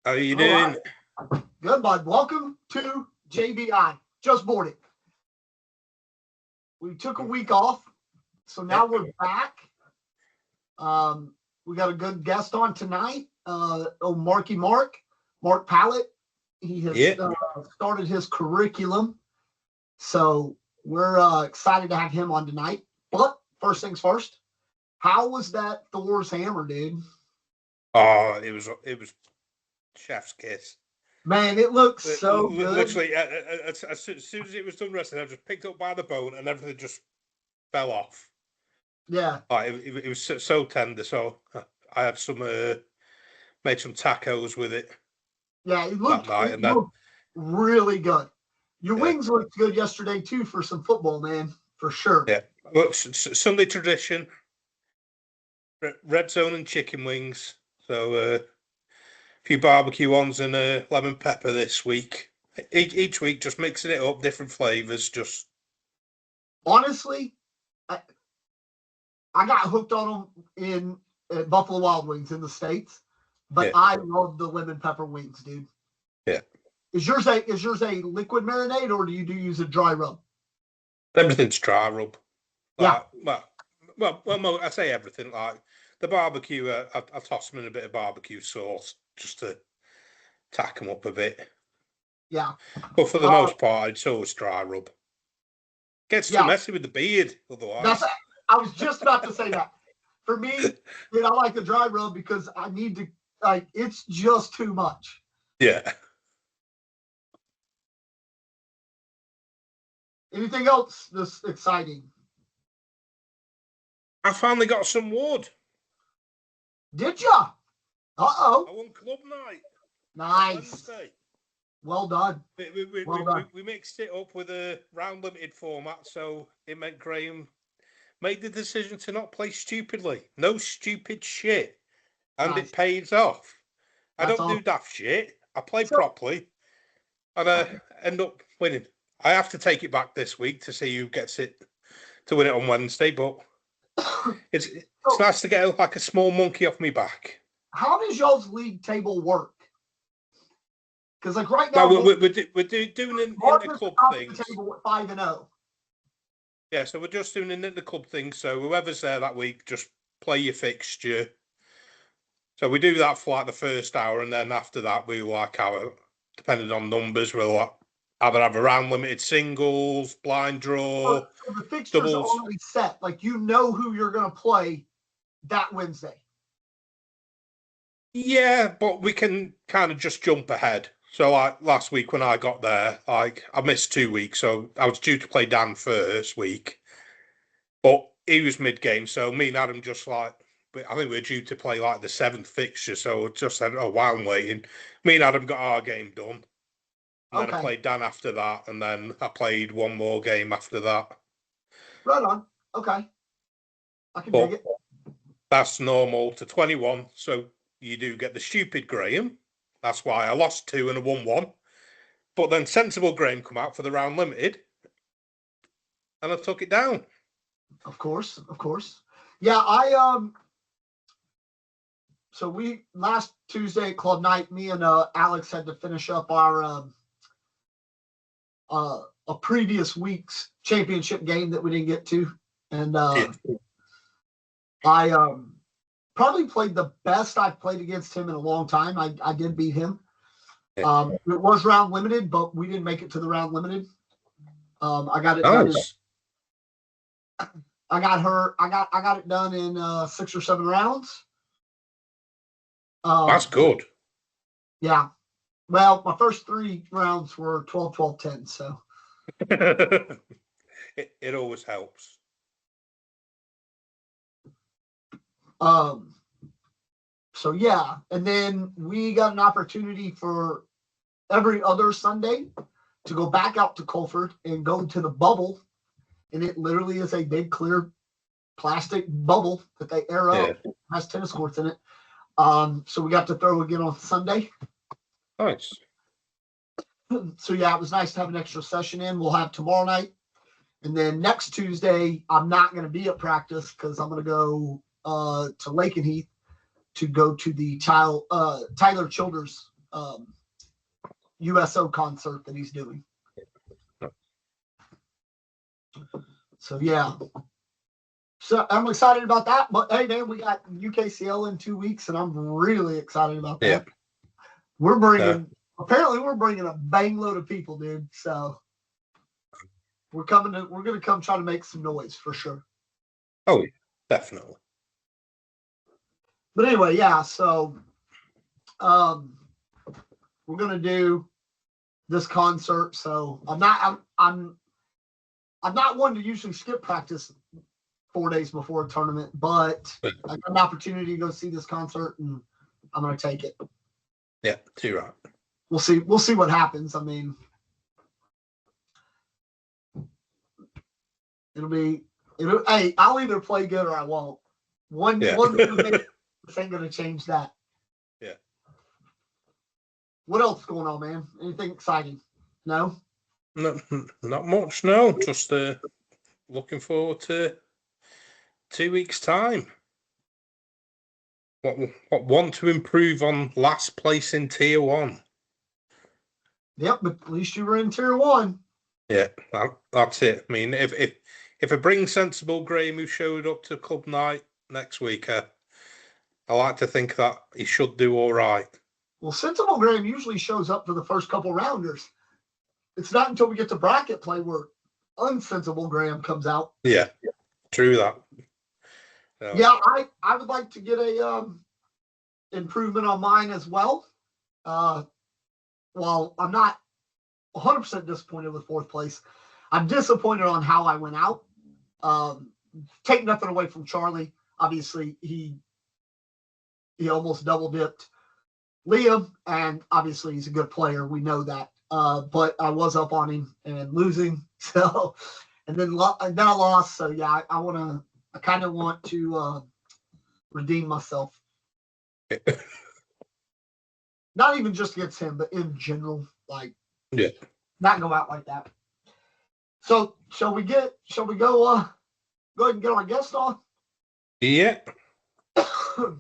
How are you doing? Right. Good, bud. Welcome to JBI. Just bored it. We took a week off, so now we're back. We got a good guest on tonight. Mark Pallett. He has started his curriculum, so we're excited to have him on tonight. But first things first, how was that Thor's hammer, dude? Oh, it was chef's kiss. Man, it looks so good. Literally, as soon as it was done resting, I just picked up by the bone and everything just fell off. Yeah. It was so tender. So I had made some tacos with it. Yeah, it looked really good. Your wings looked good yesterday too for some football, man, for sure. Yeah, well, Sunday tradition, red zone and chicken wings. So a few barbecue ones and lemon pepper this week. Each week, just mixing it up, different flavors. Just honestly, I got hooked on them in Buffalo Wild Wings in the States, but I love the lemon pepper wings, dude. Yeah. Is yours a liquid marinade or do you use a dry rub? Everything's dry rub. Yeah. Well, I say everything. Like the barbecue, I toss them in a bit of barbecue sauce just to tack them up a bit. Yeah. But for the most part, it's always dry rub. Gets too messy with the beard, otherwise. I was just about to say that. For me, I like the dry rub because I need to, it's just too much. Yeah. Anything else that's exciting? I finally got some wood. Did ya? I won club night. Nice. Wednesday. Well done. We mixed it up with a round limited format, so it meant Graham made the decision to not play stupidly. No stupid shit. And it pays off. I don't do daft shit. I play properly. And I end up winning. I have to take it back this week to see who gets it to win it on Wednesday, but it's nice to get like a small monkey off my back. How does y'all's league table work? Because right now we're doing inter-club things. Table at 5-0. Yeah, so we're just doing an inter-club thing. So whoever's there that week, just play your fixture. So we do that for like the first hour, and then after that, we depending on numbers, we'll either have a round limited singles, blind draw. So the fixtures are already set. Like you know who you're going to play that Wednesday. Yeah, but we can kind of just jump ahead. So last week when I got there, I missed 2 weeks, so I was due to play Dan first week, but he was mid-game, so me and Adam just I think we were due to play like the 7th fixture, so just said, while I'm waiting, me and Adam got our game done. And then I played Dan after that, and then I played one more game after that. Right on. Okay. I can dig it. That's normal to 21, so you do get the stupid Graham. That's why I lost 2 and I won 1. But then sensible Graham come out for the round limited, and I took it down. Of course. Yeah, so we last Tuesday at club night, me and Alex had to finish up our a previous week's championship game that we didn't get to, and I probably played the best I've played against him in a long time. I did beat him. It was round limited, but we didn't make it to the round limited. I got it done. I got it done in 6 or 7 rounds. That's good. Yeah. Well, my first 3 rounds were 12-12-10, so. It always helps. So yeah, and then we got an opportunity for every other Sunday to go back out to Colford and go to the bubble, and it literally is a big clear plastic bubble that they air up. It has tennis courts in it. So we got to throw again on Sunday. Nice. So yeah, it was nice to have an extra session in. We'll have tomorrow night, and then next Tuesday I'm not going to be at practice because I'm going to go to Lakenheath to go to the Tyler Childers USO concert that he's doing. So yeah. So I'm excited about that. But hey man, we got UKCL in 2 weeks, and I'm really excited about that. Yeah. We're bringing a bang load of people, dude. So we're gonna come try to make some noise for sure. Oh, definitely. But anyway, yeah, so we're gonna do this concert. So I'm not one to usually skip practice 4 days before a tournament, but I got an opportunity to go see this concert, and I'm gonna take it. Yeah, too right. We'll see what happens. I mean, hey, I'll either play good or I won't. One this ain't gonna change that. Yeah. What else is going on, man? Anything exciting? No? Not much, no. Just looking forward to 2 weeks' time. What want to improve on last place in Tier 1. Yep, but at least you were in Tier 1. Yeah, that's it. I mean, if I bring sensible Graham, who showed up to club night next week, I like to think that he should do all right. Well, sensible Graham usually shows up for the first couple rounders. It's not until we get to bracket play where unsensible Graham comes out. Yeah, true that. Yeah, I would like to get a improvement on mine as well. While I'm not 100% disappointed with fourth place, I'm disappointed on how I went out. Take nothing away from Charlie. Obviously, he almost double dipped Liam, and obviously he's a good player. We know that. But I was up on him and losing. So, and then I lost. So yeah, I kind of want to redeem myself. Not even just against him, but in general, like not go out like that. So shall we go ahead and get our guest on? Yeah. All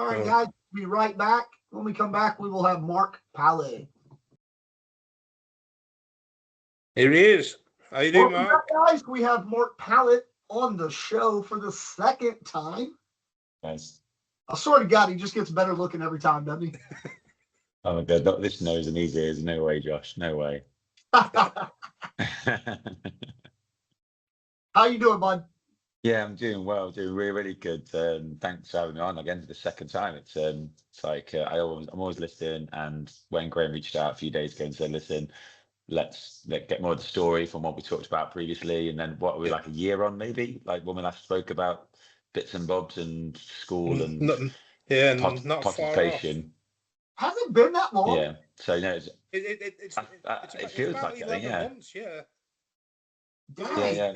right, guys, we'll be right back. When we come back, we will have Mark Pallett. Here he is. How you doing, Mark? Guys, we have Mark Pallett on the show for the second time. Nice. I swear to God, he just gets better looking every time, doesn't he? Oh my God, this nose and these ears. No way, Josh. No way. How you doing, bud? Yeah, I'm doing well. Doing really, really good. Thanks for having me on again for the second time. It's like I'm always listening. And when Graham reached out a few days ago and said, "Listen, let's get more of the story from what we talked about previously," and then what were we like a year on, maybe, like when we last spoke about bits and bobs and school and not participation. Has it been that long? Yeah. So no, it feels about like 11 it. Yeah. months, yeah. Yeah.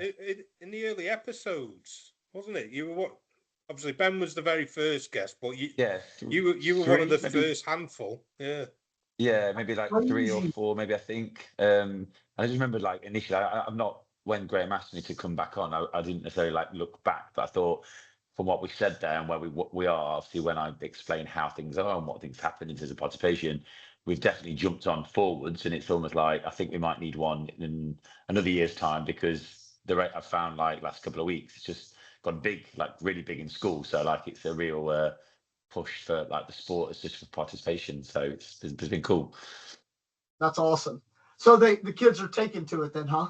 In the early episodes, wasn't it? You were what? Obviously, Ben was the very first guest, but you were one of the first handful. Yeah. Yeah, maybe like 3 or 4, maybe I think. I just remember like initially, I'm not, when Graham asked me to come back on, I didn't necessarily like look back, but I thought from what we said there and where we are, obviously when I explain how things are and what things happen in terms of participation, we've definitely jumped on forwards, and it's almost like I think we might need one in another year's time, because the rate I've found like last couple of weeks, it's just gone big, like really big in school. So like it's a real push for like the sport is just for participation. So it's been cool. That's awesome. So the kids are taking to it then, huh?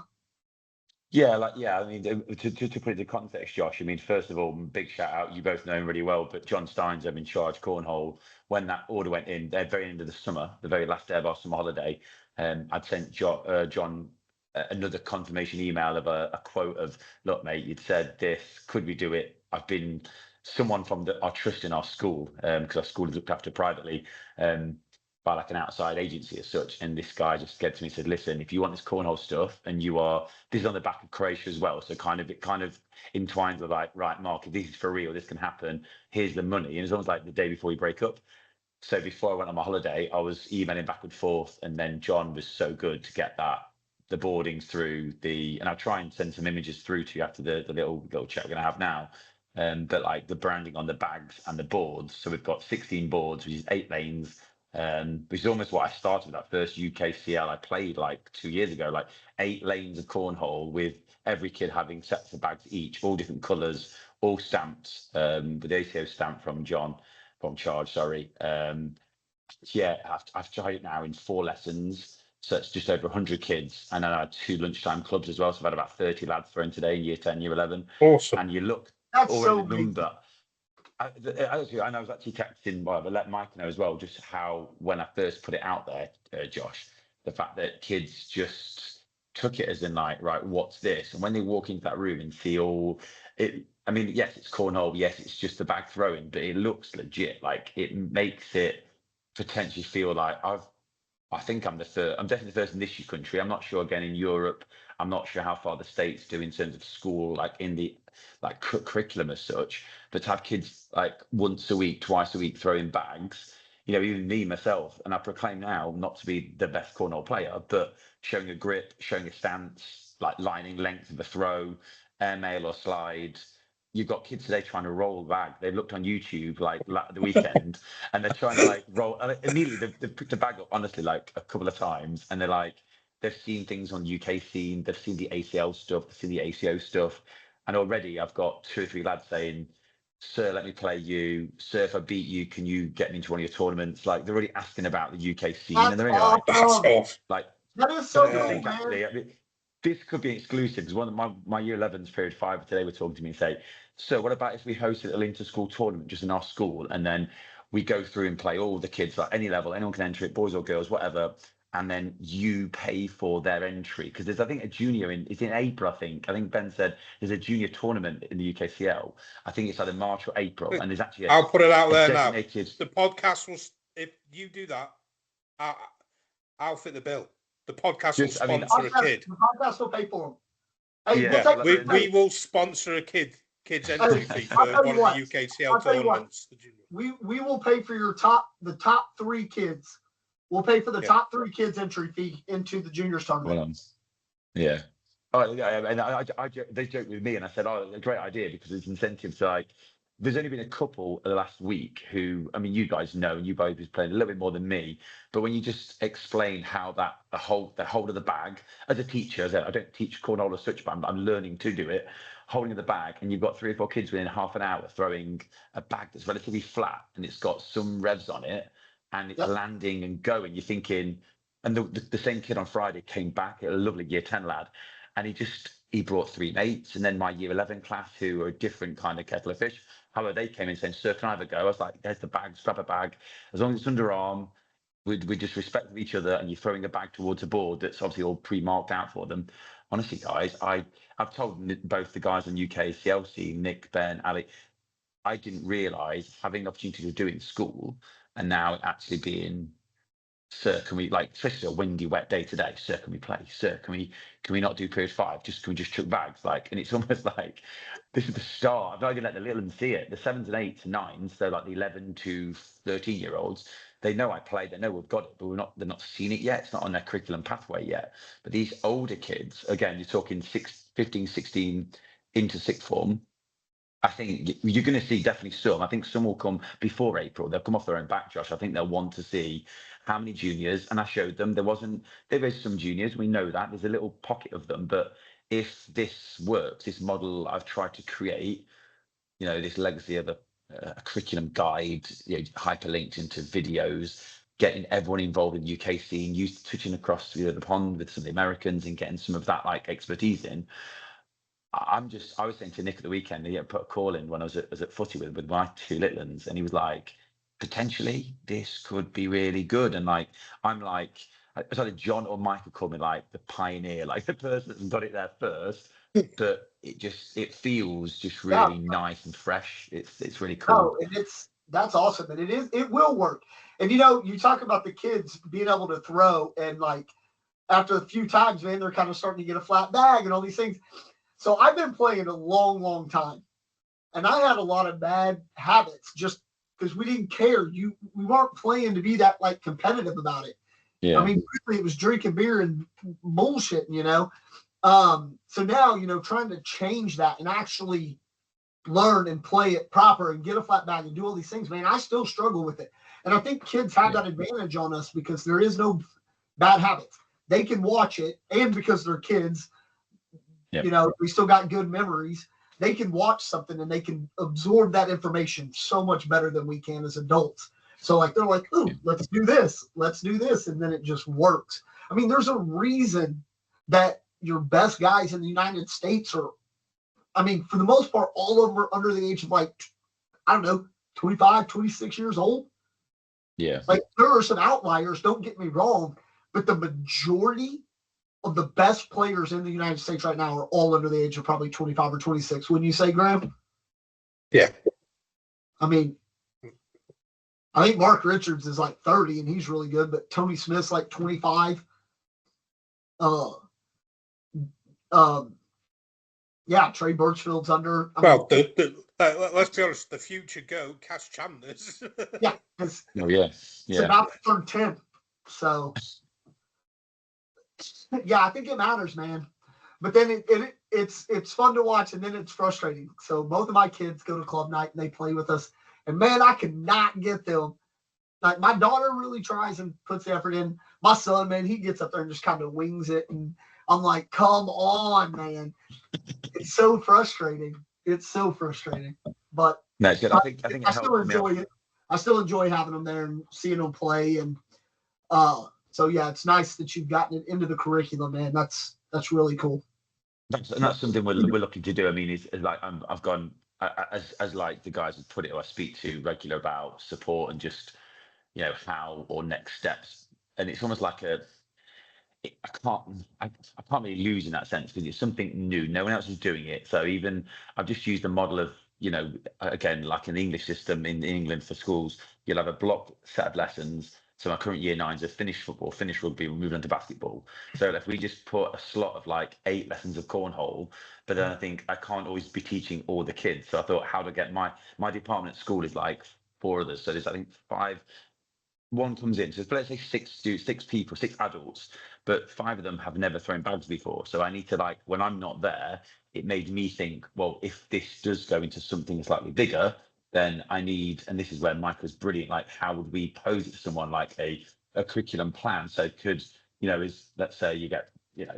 Yeah, I mean, to put it into context, Josh, I mean, first of all, big shout out. You both know him really well, but John Steins, I'm in charge, Cornhole. When that order went in, the very end of the summer, the very last day of our summer holiday, I'd sent John another confirmation email of a quote of, "Look, mate, you'd said this. Could we do it? I've been someone from our trust in our school, because our school is looked after privately, by like an outside agency as such." And this guy just said to me, said, "Listen, if you want this Cornhole stuff, and this is on the back of Croatia as well, so it kind of entwines with like, right, Mark, if this is for real, this can happen. Here's the money." And it's almost like the day before we break up. So before I went on my holiday, I was emailing back and forth, and then John was so good to get the boarding through and I'll try and send some images through to you after the little chat we're gonna have now. But like the branding on the bags and the boards. So we've got 16 boards, which is 8 lanes, Which is almost what I started with that first UKCL I played like 2 years ago, like 8 lanes of cornhole with every kid having sets of bags each, all different colours, all stamped, with the ACO stamp from Charge, sorry. Yeah, I've tried it now in 4 lessons. So it's just over 100 kids. And then I had 2 lunchtime clubs as well. So I've had about 30 lads thrown today in year 10, year 11. Awesome. And you look That's already so the number. I was actually texting, well, I let Mike know as well, just how when I first put it out there, Josh, the fact that kids just took it as in like, right, what's this? And when they walk into that room and see all it, I mean, yes, it's cornhole, yes, it's just the bag throwing, but it looks legit. Like it makes it potentially feel like I think I'm definitely the first in this country. I'm not sure again in Europe. I'm not sure how far the States do in terms of school, like in the like curriculum as such. But to have kids like once a week, twice a week throwing bags, even me myself, and I proclaim now not to be the best cornhole player, but showing a grip, showing a stance, like lining length of a throw, airmail or slide. You've got kids today trying to roll the bag. They've looked on YouTube like the weekend, and they're trying to like roll. And immediately they've picked the bag up, honestly, like a couple of times, and they're like, they've seen things on UK scene, they've seen the ACL stuff, they've seen the ACO stuff, and already I've got 2 or 3 lads saying, "Sir, let me play you. Sir, if I beat you, can you get me into one of your tournaments?" Like they're already asking about the UK scene, and they're only like, that is so cool, think man. actually, I mean, this could be exclusive because one of my year 11s period 5 today were talking to me and say, "So what about if we host a little inter-school tournament just in our school, and then we go through and play all the kids at any level, anyone can enter it, boys or girls, whatever, and then you pay for their entry?" Because there's, I think, a junior it's in April. I think Ben said there's a junior tournament in the UKCL. I think it's either March or April, and there's actually I'll put it out there now. designated. The podcast will, if you do that, I'll fit the bill. The podcast will sponsor a kid. The podcast will pay for them. Hey, Yeah, we will sponsor a kid's entry fee for one of the UKCL tournaments. We will pay for the top 3 kids. We'll pay for the top 3 kids' entry fee into the juniors tournament. Yeah. Oh, yeah, and they joked with me, and I said, "Oh, a great idea," because there's incentives. Like, there's only been a couple last week who, I mean, you guys know, and you both was playing a little bit more than me. But when you just explain how the hold of the bag as a teacher, I don't teach cornhole as such, but I'm learning to do it. Holding the bag, and you've got 3 or 4 kids within half an hour throwing a bag that's relatively flat, and it's got some revs on it, and it's landing and going. You're thinking, and the same kid on Friday came back, a lovely year 10 lad, and he brought 3 mates, and then my year 11 class who are a different kind of kettle of fish. However, they came in saying, "Sir, can I have a go?" I was like, "There's the bag, strap a bag. As long as it's underarm, we just respect each other, and you're throwing a bag towards a board that's obviously all pre-marked out for them." Honestly, guys, I've told both the guys on UKCL scene, Nick, Ben, Ali, I didn't realise having the opportunity to do it in school, and now actually being, "Sir, can we, like, especially a windy, wet day today, sir, can we play? Sir, can we not do period 5? Can we just chuck bags?" Like, and it's almost like this is the start. I've not even let the little ones see it. The 7s and 8s and 9s, so like the 11 to 13-year-olds, they know I play, they know we've got it, but they're not seen it yet. It's not on their curriculum pathway yet. But these older kids, again, you're talking 15, 16 into 6th form. I think you're going to see definitely some. I think some will come before April. They'll come off their own back, Josh. I think they'll want to see how many juniors. And I showed them. There is some juniors. We know that. There's a little pocket of them. But if this works, this model I've tried to create, this legacy of a curriculum guide, hyperlinked into videos, getting everyone involved in the UK scene, touching across the pond with some of the Americans and getting some of that like expertise in. I was saying to Nick at the weekend, he put a call in when I was at footy with my 2 little ones, and he was like, "Potentially this could be really good." And like, I'm like, it's either John or Mike would call me like the pioneer, like the person that's got it there first. But it feels just really nice and fresh. It's really cool. No, and that's awesome, and it will work. And you talk about the kids being able to throw, and like after a few times, man, they're kind of starting to get a flat bag and all these things. So I've been playing a long, long time, and I had a lot of bad habits just because we didn't care. We weren't playing to be that like competitive about it. Yeah. I mean, really, it was drinking beer and bullshit, So now, trying to change that and actually learn and play it proper and get a flat bag and do all these things, man, I still struggle with it. And I think kids have that advantage on us because there is no bad habits. They can watch it, and because they're kids, we still got good memories. They can watch something and they can absorb that information so much better than we can as adults. So like they're like, "Ooh, let's do this, and then it just works. I mean, there's a reason that your best guys in the United States are, I mean, for the most part, all of them are under the age of like, I don't know, 25, 26 years old. Yeah. Like there are some outliers, don't get me wrong, but the majority of the best players in the United States right now are all under the age of probably 25 or 26. Wouldn't you say, Graham? Yeah. I mean, I think Mark Richards is like 30 and he's really good, but Tony Smith's like 25. Yeah, Trey Birchfield's under. Let's be honest, the future GOAT, Cass Chandler's. Yeah. It's about to turn 10. So, yeah, I think it matters, man. But then it's fun to watch, and then it's frustrating. So both of my kids go to club night and they play with us, and man, I cannot get them. Like my daughter really tries and puts the effort in. My son, man, he gets up there and just kind of wings it, and I'm like, come on, man. It's so frustrating. But no, it's good. I think I still enjoy it. I still enjoy having them there and seeing them play, and so yeah, it's nice that you've gotten it into the curriculum, man. That's really cool. That's something we're looking to do. I mean, it's like I've gone as like the guys that put it, or I speak to regular about support and just how or next steps, and it's almost like I can't really lose in that sense because it's something new. No one else is doing it. So even I've just used the model of, again, like in the English system in England for schools, you'll have a block set of lessons. So my current year 9s have finished football, finished rugby, we're moving on to basketball. So if we just put a slot of like 8 lessons of cornhole, but then I think I can't always be teaching all the kids. So I thought, how to get my department at school is like 4 others. So there's, I think, 5. One comes in, so let's say 6 people, 6 adults, but 5 of them have never thrown bags before. So I need to, when I'm not there, it made me think, well, if this does go into something slightly bigger, then I need, and this is where Michael's brilliant, how would we pose it to someone like a curriculum plan? So could, is, let's say you get,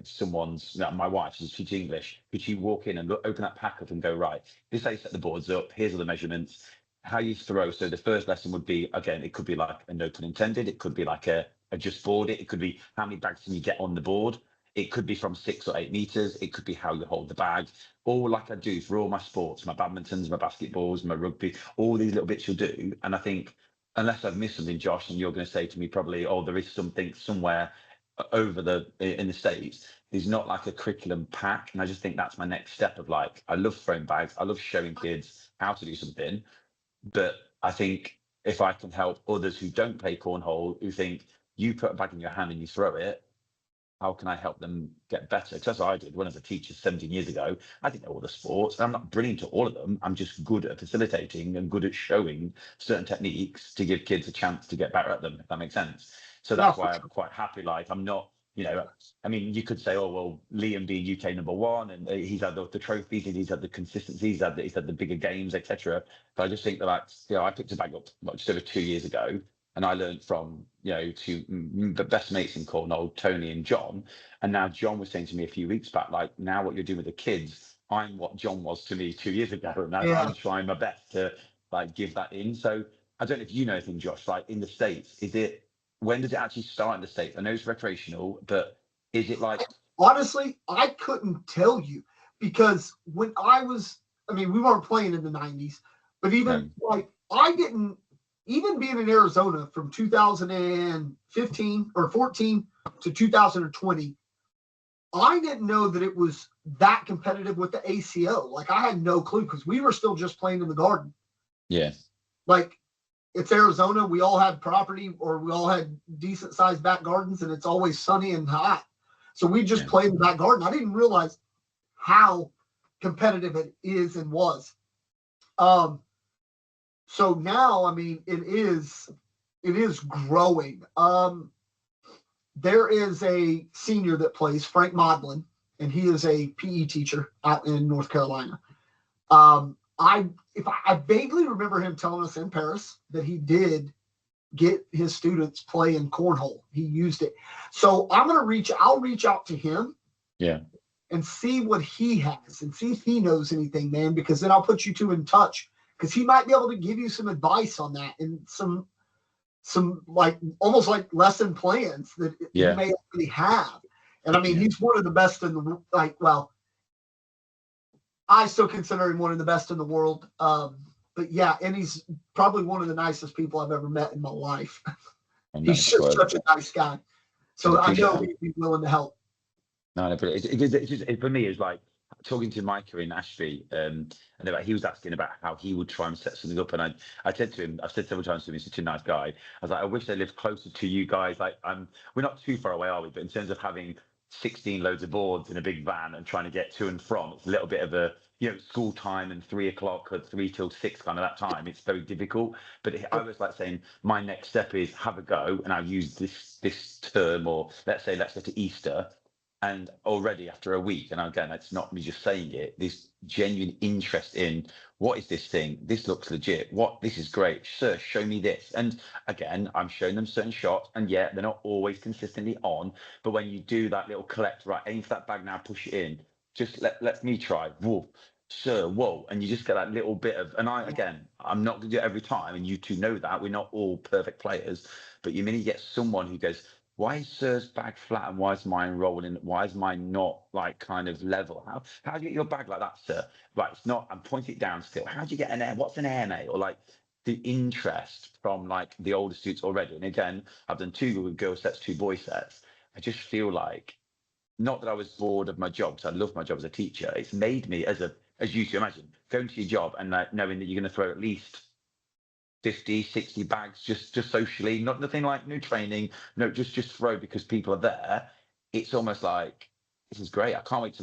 someone's, my wife, she's teaching English, could she walk in and open that pack up and go, right, this is how you set the boards up, here's all the measurements, how you throw. So the first lesson would be, again, it could be like a no pun intended. It could be like a just board it. It could be how many bags can you get on the board. It could be from 6 or 8 meters. It could be how you hold the bag. All like I do for all my sports, my badmintons, my basketballs, my rugby, all these little bits you'll do. And I think, unless I've missed something, Josh, and you're going to say to me probably, oh, there is something somewhere over in the States. There's not like a curriculum pack. And I just think that's my next step of I love throwing bags. I love showing kids how to do something. But I think if I can help others who don't play cornhole, who think you put a bag in your hand and you throw it, how can I help them get better? Because that's what I did when I was a teacher 17 years ago. I didn't know all the sports. I'm not brilliant at all of them. I'm just good at facilitating and good at showing certain techniques to give kids a chance to get better at them, if that makes sense. So that's why I'm quite happy. I'm not, I mean, you could say, oh, well, Liam being UK #1 and he's had the trophies and he's had the consistency, he's had the bigger games, etc. But I just think that I picked a bag up just over 2 years ago, and I learned from two the best mates in cornhole, Tony and John. And now John was saying to me a few weeks back, now what you're doing with the kids, I'm what John was to me 2 years ago, and I'm trying my best to give that in. So I don't know if you know anything, Josh. In the States, when does it actually start in the States? I know it's recreational, but is it honestly, I couldn't tell you because when we weren't playing in the 90s, but even I didn't, even being in Arizona from 2015 or 14 to 2020, I didn't know that it was that competitive with the ACO. I had no clue because we were still just playing in the garden. Yeah. It's Arizona. We all had property or we all had decent sized back gardens and it's always sunny and hot. So we just played in the back garden. I didn't realize how competitive it is and was. So now, it is growing. There is a senior that plays, Frank Modlin, and he is a PE teacher out in North Carolina. I vaguely remember him telling us in Paris that he did get his students playing cornhole. He used it. So I'll reach out to him. Yeah. And see what he has and see if he knows anything, man, because then I'll put you two in touch because he might be able to give you some advice on that and some like almost like lesson plans that he may already have. And I mean, he's one of the best in the I still consider him one of the best in the world. But yeah, and he's probably one of the nicest people I've ever met in my life. He's just such a nice guy. So I know he'd be willing to help. No, but it, for me, it's like talking to Micah in Ashby, and he was asking about how he would try and set something up. And I said to him, I've said several times to him, he's such a nice guy. I was like, I wish they lived closer to you guys. Like, we're not too far away, are we? But in terms of having 16 loads of boards in a big van and trying to get to and from, it's a little bit of a, school time and 3 o'clock or 3 till 6 kind of that time. It's very difficult. But I was like saying, my next step is have a go, and I'll use this term, or let's say to Easter. And already after a week, and again, it's not me just saying it, this genuine interest in what is this thing? This looks legit. This is great. Sir, show me this. And again, I'm showing them certain shots, and they're not always consistently on. But when you do that little collect, right, aim for that bag now, push it in. Just let me try. Whoa, sir, whoa. And you just get that little bit of, and I'm not going to do it every time. And you two know that. We're not all perfect players. But you mean you get someone who goes, why is Sir's bag flat and why is mine rolling? Why is mine not like kind of level? How do you get your bag like that, sir? Right, it's not. I'm pointing it down still. How do you get an air? What's an air, mate? Or like the interest from like the older students already. And again, I've done 2 girl sets, 2 boy sets. I just feel like, not that I was bored of my job, because I love my job as a teacher. It's made me as you can imagine, going to your job and knowing that you're going to throw at least 50, 60 bags just socially, nothing like new training, no, just throw because people are there. It's almost like, this is great. I can't wait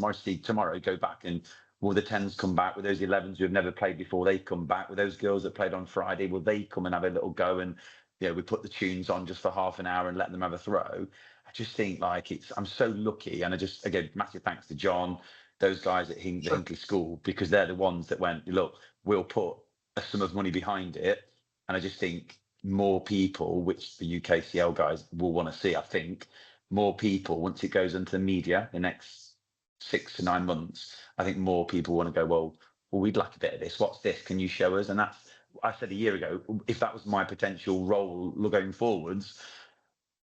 tomorrow go back, and will the 10s come back? Will those 11s who have never played before, they come back? Will those girls that played on Friday, will they come and have a little go? And we put the tunes on just for half an hour and let them have a throw. I just think like I'm so lucky. And again, massive thanks to John, those guys at the Hinkley School, because they're the ones that went, look, we'll put a sum of money behind it. And I just think more people, which the UKCL guys will want to see, I think more people, once it goes into the media the next 6 to 9 months, I think more people want to go, well, we'd like a bit of this. What's this? Can you show us? And that's, I said a year ago, if that was my potential role going forwards,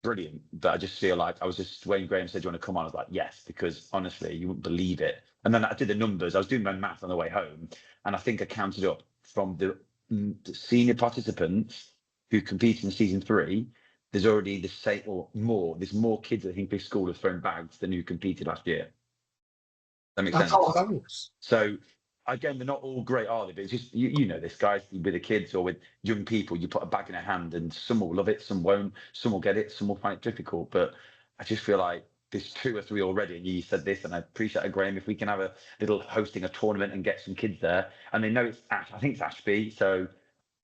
brilliant. But I just feel like when Graham said, do you want to come on? I was like, yes, because honestly, you wouldn't believe it. And then I did the numbers. I was doing my math on the way home, and I think I counted up from the senior participants who competed in season 3, there's already the same or more. There's more kids at Hinkley School have thrown bags than who competed last year. That makes sense. Awesome. So again, they're not all great, are they? But it's just you know this, guys, with the kids or with young people, you put a bag in their hand, and some will love it, some won't, some will get it, some will find it difficult. But I just feel like there's 2 or 3 already, and you said this, and I appreciate it, Graham, if we can have a little hosting a tournament and get some kids there, and they know I think it's Ashby, so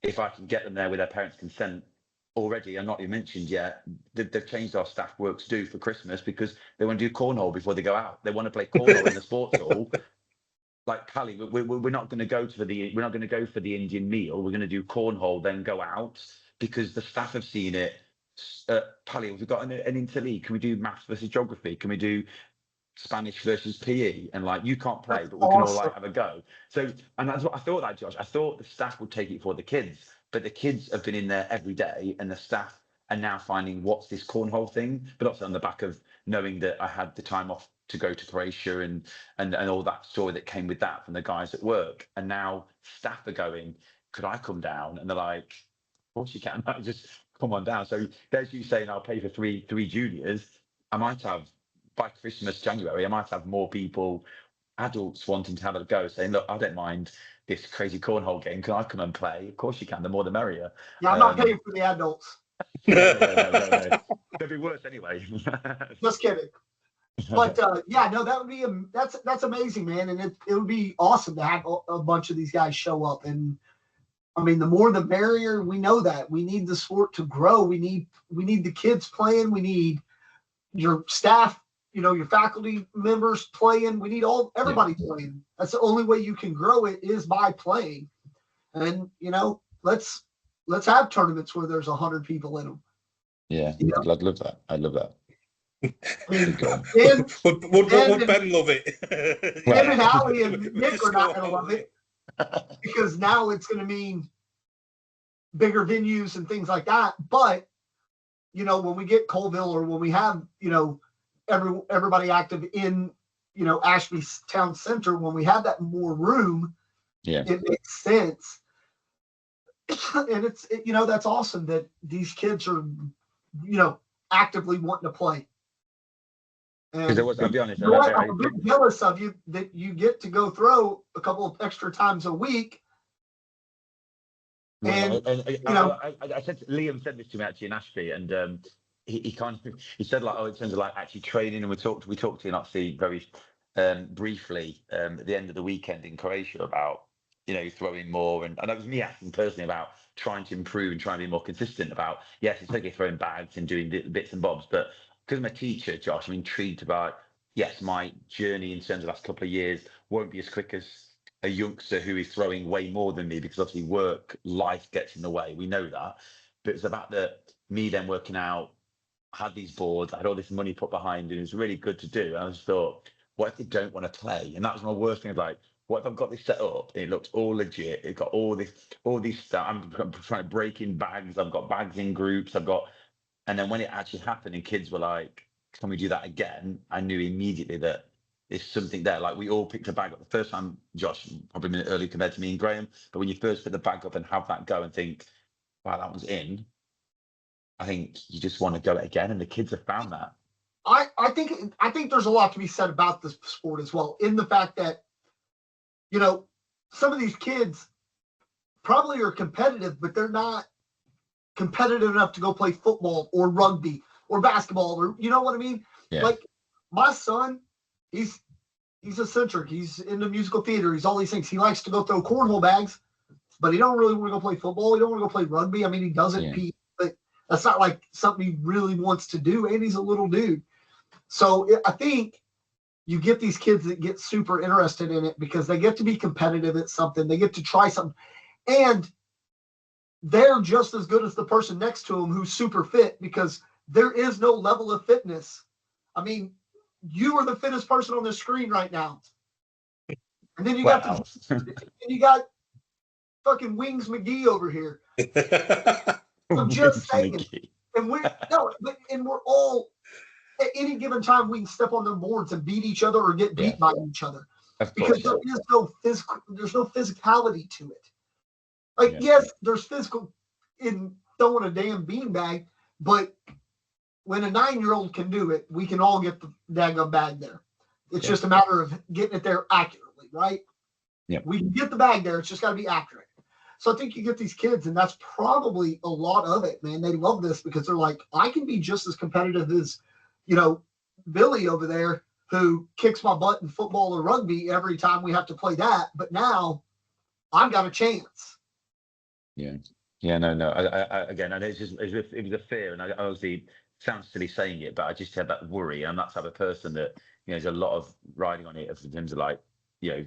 if I can get them there with their parents' consent already, and not even mentioned yet, they've changed our staff work to do for Christmas because they want to do cornhole before they go out. They want to play cornhole in the sports hall. Like Pally, we're not going to go for the Indian meal. We're going to do cornhole, then go out because the staff have seen it. Pally, have we got an interleague? Can we do maths versus geography? Can we do Spanish versus PE? And like, you can't play, but we can all like have a go. So, and that's what I thought that, Josh. I thought the staff would take it for the kids, but the kids have been in there every day, and the staff are now finding what's this cornhole thing, but also on the back of knowing that I had the time off to go to Croatia and all that story that came with that from the guys at work. And now staff are going, could I come down? And they're like, of course you can. Just come on down. So there's you saying I'll pay for three juniors. I might have, by Christmas, January, I might have more people, adults wanting to have a go, saying, look, I don't mind this crazy cornhole game. Can I come and play? Of course you can. The more the merrier. Yeah, I'm not paying for the adults. No. They'd be worse anyway. Just kidding. But that would be that's amazing, man, and it would be awesome to have a bunch of these guys show up. And I mean, the more the merrier. We know that we need the sport to grow. We need the kids playing. We need your staff, your faculty members playing. We need everybody playing. That's the only way you can grow it is by playing. And let's let's have tournaments where there's 100 people in them. Yeah, You know? I'd love that. I'd love that. I mean, Good Would Ben love it? Ben and Allie and With Nick the are not score. going to love it because now it's going to mean bigger venues and things like that. But, you know, when we get Colville or when we have, you know, everybody active in, you know, Ashby Town Center, when we have that more room, Yeah. it makes sense. And you know, that's awesome that these kids are, you know, actively wanting to play. And I'll be honest, you know what? I'm a bit jealous of you that you get to go throw a couple of extra times a week. And you know, I said Liam said this to me actually in Ashby, and he kind of he said like, oh, in terms of like actually training, and we talked to him actually very briefly at the end of the weekend in Croatia about, you know, throwing more, and that was me asking personally about trying to improve and trying to be more consistent about, yes, it's okay throwing bags and doing bits and bobs, but because I'm a teacher, Josh, I'm intrigued about, yes, my journey in terms of the last couple of years won't be as quick as a youngster who is throwing way more than me, because obviously work, life gets in the way. We know that. But it's about me then working out, I had these boards, I had all this money put behind it. It was really good to do. And I just thought, what if they don't want to play? And that was my worst thing. Like, what if I've got this set up? It looks all legit. It's got all these stuff. I'm trying to break in bags. I've got bags in groups. And then when it actually happened and kids were like, can we do that again? I knew immediately that there's something there. Like, we all picked a bag up the first time, Josh, probably a minute early compared to me and Graham. But when you first put the bag up and have that go and think, wow, that one's in, I think you just want to go it again. And the kids have found that. I think there's a lot to be said about this sport as well, in the fact that, you know, some of these kids probably are competitive, but they're not competitive enough to go play football or rugby or basketball, or, you know what I mean? Yeah. Like, my son, he's eccentric. He's into musical theater. He's all these things. He likes to go throw cornhole bags, but he don't really want to go play football. He don't want to go play rugby. I mean, he doesn't pee, but that's not like something he really wants to do. And he's a little dude. So I think you get these kids that get super interested in it because they get to be competitive at something. They get to try something. And they're just as good as the person next to them who's super fit, because there is no level of fitness. I mean, you are the fittest person on the screen right now. And then you got fucking Wings McGee over here. I'm just saying. And we're all, at any given time, we can step on their boards and beat each other or get beat by each other. Because there is there's no physicality to it. Like, yes, there's physical in throwing a damn beanbag, but when a 9-year-old can do it, we can all get the daggum bag there. It's just a matter of getting it there accurately, right? Yeah. We can get the bag there. It's just got to be accurate. So I think you get these kids, and that's probably a lot of it, man. They love this because they're like, I can be just as competitive as, you know, Billy over there, who kicks my butt in football or rugby every time we have to play that. But now I've got a chance. Yeah. Yeah, no. I again, and it was a fear, and I obviously sounds silly saying it, but I just had that worry. I'm that type of person that, you know, there's a lot of riding on it in terms of, like, you know,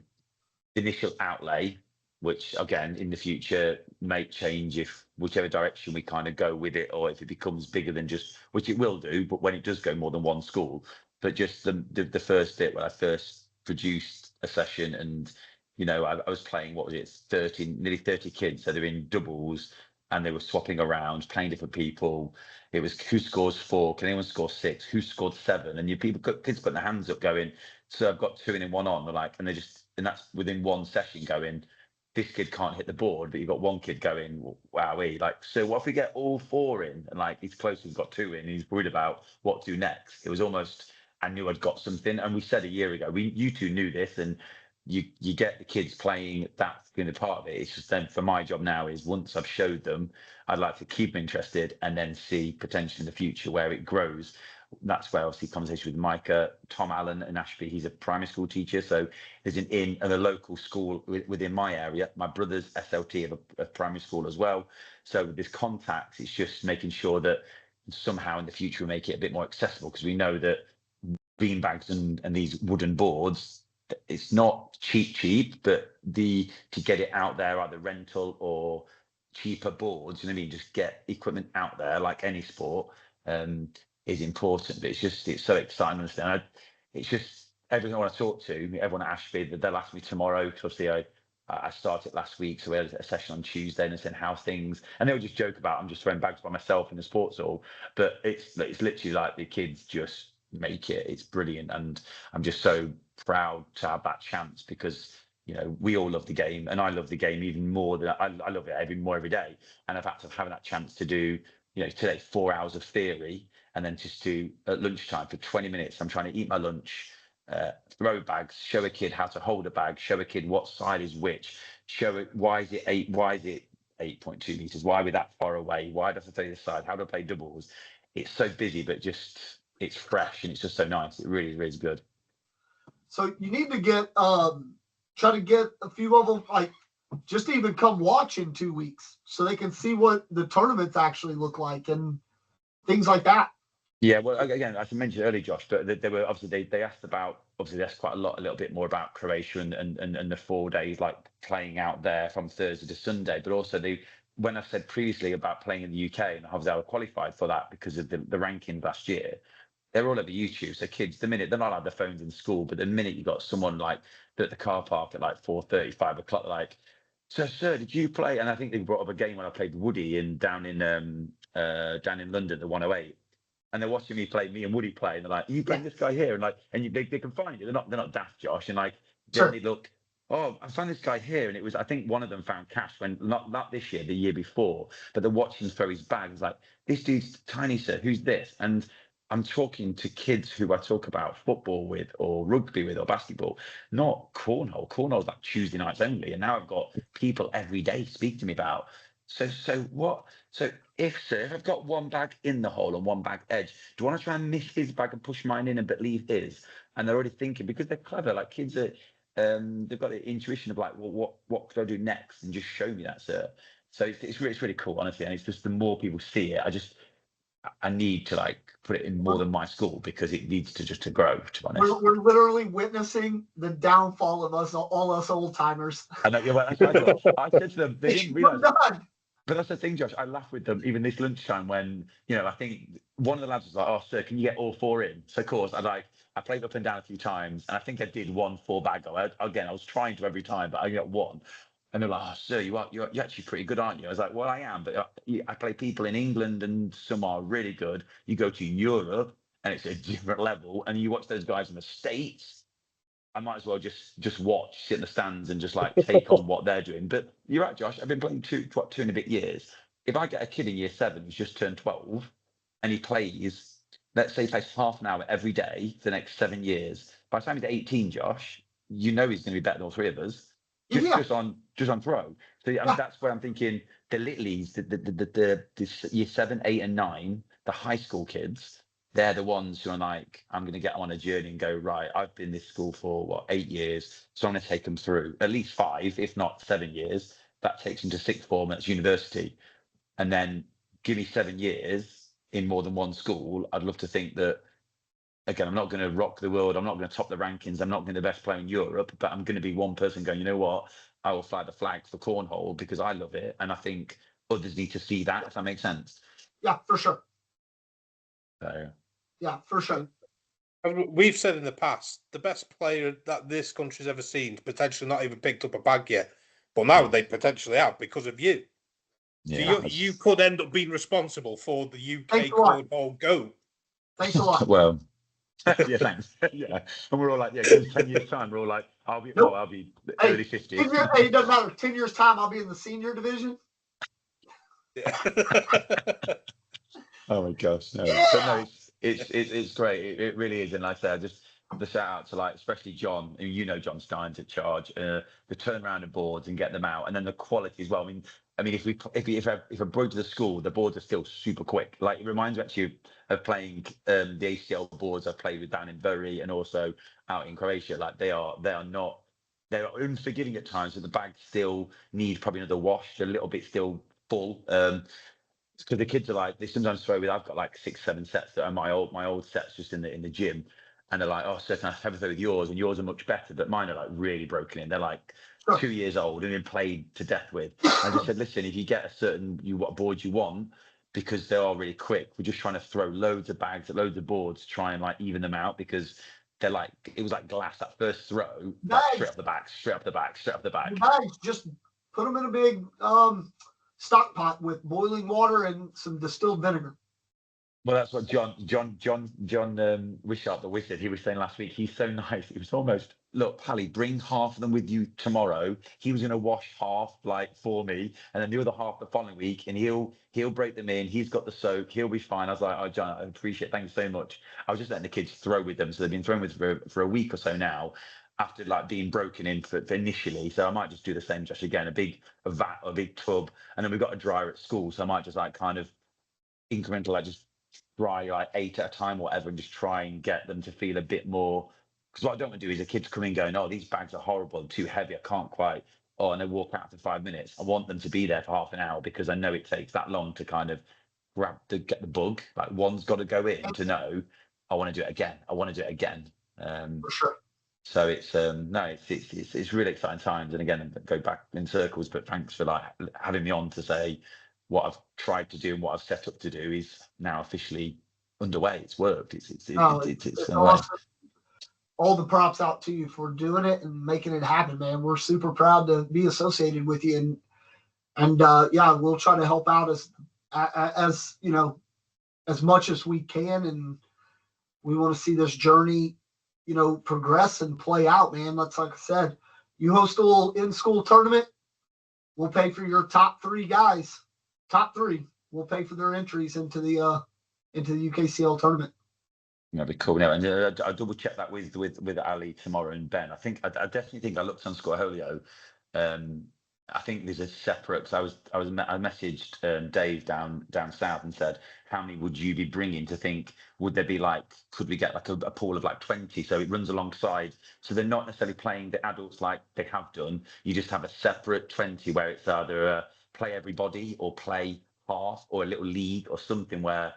the initial outlay, which again in the future may change if whichever direction we kind of go with it, or if it becomes bigger than just, which it will do, but when it does go more than one school. But just the first bit when I first produced a session, and, you know, I was playing, what was it, nearly 30 kids, so they're in doubles and they were swapping around, playing different people. It was who scores 4, can anyone score 6, who scored 7, and kids putting their hands up going, so I've got 2 in and 1 on. They're like, and that's within one session going, this kid can't hit the board, but you've got one kid going, wowee, like, so what if we get all 4 in? And like, he's close, he's got 2 in, and he's worried about what to do next. It was almost, I knew I'd got something. And we said a year ago, you two knew this, and you get the kids playing, that's going to be part of it. It's just then for my job now is, once I've showed them, I'd like to keep them interested and then see potential in the future where it grows. That's where obviously conversation with Micah, Tom Allen in Ashby, he's a primary school teacher. So there's in a local school within my area. My brother's SLT of a primary school as well. So with this contact, it's just making sure that somehow in the future we make it a bit more accessible, because we know that beanbags and these wooden boards, it's not cheap, but to get it out there, either rental or, cheaper boards, you know what I mean? Just get equipment out there, like any sport, is important. But it's so exciting to understand. It's just everyone I talk to, everyone at Ashby, they'll ask me tomorrow, because obviously I started last week, so we had a session on Tuesday, and they said how things, and they'll just joke about I'm just throwing bags by myself in the sports hall, but it's literally like the kids just make it. It's brilliant, and I'm just so proud to have that chance, because we all love the game, and I love the game even more than I love it every day, and I've had to have that chance to do today 4 hours of theory, and then just do at lunchtime for 20 minutes. I'm trying to eat my lunch, throw bags, show a kid how to hold a bag, show a kid what side is which, show it why is it 8.2 meters, why are we that far away, why do I have to play this side, how do I play doubles. It's so busy, but just it's fresh, and it's just so nice. It really is good. So you need to get try to get a few of them, like, just to even come watch in 2 weeks, so they can see what the tournaments actually look like and things like that. Yeah, well, again, as I mentioned earlier, Josh, but they were obviously they asked about, obviously that's quite a little bit more about Croatia and the 4 days like playing out there from Thursday to Sunday, but also when I said previously about playing in the UK, and obviously I was qualified for that because of the rankings last year. They're all over YouTube. So kids, the minute they're not allowed their phones in school, but the minute you got someone like at the car park at like 4:30, 5 o'clock, like, so sir, did you play? And I think they brought up a game when I played Woody down in London, the 108. And they're watching me and Woody play, and they're like, "Are you playing this guy here?" And like, they can find it. They're not daft, Josh. And like, then they look, "Oh, I found this guy here," and it was, I think one of them found cash when not this year, the year before, but they're watching him throw his bag. It's like, "This dude's tiny, sir. Who's this?" And I'm talking to kids who I talk about football with, or rugby with, or basketball, not cornhole. Cornhole's like Tuesday nights only, and now I've got people every day speak to me about. So what? So if I've got one bag in the hole and one bag edge, do you want to try and miss his bag and push mine in and but leave his? And they're already thinking, because they're clever. Like kids are, they've got the intuition of like, well, what could I do next? And just show me that, sir. So it's really cool, honestly. And it's just the more people see it, I need to like put it in more than my school, because it needs to grow, to be honest. We're literally witnessing the downfall of all us old timers. I know. Yeah, well, I said to them, they didn't realize. But that's the thing, Josh. I laugh with them even this lunchtime when, I think one of the lads was like, "Oh, sir, can you get all 4 in?" So of course I played up and down a few times, and I think I did 1 4-bag go. I was trying to every time, but I got 1. And they're like, "Oh, sir, you're actually pretty good, aren't you?" I was like, "Well, I am, but I play people in England, and some are really good. You go to Europe, and it's a different level, and you watch those guys in the States. I might as well just watch, sit in the stands, and just like take on what they're doing." But you're right, Josh. I've been playing 2 and a bit years. If I get a kid in year 7 who's just turned 12, and he plays, let's say he plays half an hour every day for the next 7 years, by the time he's 18, Josh, he's going to be better than all 3 of us. Just on throw. So I mean, that's where I'm thinking the littlies, the year 7, 8, and 9, the high school kids. They're the ones who are like, I'm going to get on a journey and go, right, I've been in this school for 8 years. So I'm going to take them through at least 5, if not 7 years. That takes them to 6th form, that's university. And then give me 7 years in more than one school. I'd love to think that, again, I'm not going to rock the world. I'm not going to top the rankings. I'm not going to be the best player in Europe, but I'm going to be one person going, you know what? I will fly the flag for cornhole because I love it. And I think others need to see that, if that makes sense. Yeah, for sure. So. Yeah, for sure. We've said in the past, the best player that this country's ever seen potentially not even picked up a bag yet, but now they potentially have because of you. Yeah, so you could end up being responsible for the UK cornhole go. Thanks a lot. Well, yeah, thanks. Yeah, and we're all like, yeah, in 10 years' time, we're all like, I'll be early 50s. It doesn't matter. 10 years' time, I'll be in the senior division. Yeah. Oh my gosh, no. Yeah. But no, it's great. It really is. And like I said, just the shout out to like, especially John, John Stein's at charge, the turnaround of boards and get them out, and then the quality as well. I mean, if I brought to the school, the boards are still super quick. Like it reminds me actually of playing the ACL boards I've played with down in Bury and also out in Croatia. Like they are unforgiving at times, but the bags still need probably another wash, a little bit still full. Because the kids are like, they sometimes throw with, I've got like 6, 7 sets that are my old sets just in the gym. and they're like, oh, so can I have a throw with yours? And yours are much better, but mine are like really broken in. They're like 2 years old and been played to death with. I just said, listen, if you get a certain what board you want, because they are really quick, we're just trying to throw loads of bags at loads of boards to try and like even them out, because they're like, it was like glass that first throw, like straight off the back, straight off the back, straight off the back. Bags, just put them in a big stock pot with boiling water and some distilled vinegar. Well, that's what John Wishart, the wizard, he was saying last week. He's so nice. It was almost, look, Pally, bring half of them with you tomorrow. He was going to wash half like for me, and then the other half the following week, and he'll break them in. He's got the soak. He'll be fine. I was like, oh, John, I appreciate it. Thank you so much. I was just letting the kids throw with them. So they've been throwing with for a week or so now, after like being broken in for initially. So I might just do the same, Josh, again, a vat or a big tub, and then we've got a dryer at school. So I might just like kind of incremental, like just dry like 8 at a time or whatever, and just try and get them to feel a bit more. Because what I don't want to do is the kids come in going, oh, these bags are horrible and too heavy, I can't quite, and they walk out after 5 minutes. I want them to be there for half an hour, because I know it takes that long to kind of get the bug. Like, one's got to go in to know, I want to do it again, For sure. So it's it's really exciting times. And again, go back in circles, but thanks for like having me on to say what I've tried to do and what I've set up to do is now officially underway. It's worked. It's awesome. All the props out to you for doing it and making it happen, man. We're super proud to be associated with you, and yeah, we'll try to help out as you know, as much as we can, and we want to see this journey, you know, progress and play out, man. That's, like I said, you host a little in-school tournament, we'll pay for your top 3 guys. Top 3, we'll pay for their entries into the UKCL tournament. That'd be cool. Yeah, and I'll double check that with Ali tomorrow and Ben. I definitely think I looked on Scorholio. I think there's a separate. Cause I messaged Dave down south and said, how many would you be bringing to think? Would there be like? Could we get like a pool of like 20? So it runs alongside. So they're not necessarily playing the adults like they have done. You just have a separate 20 where it's either play everybody or play half, or a little league or something where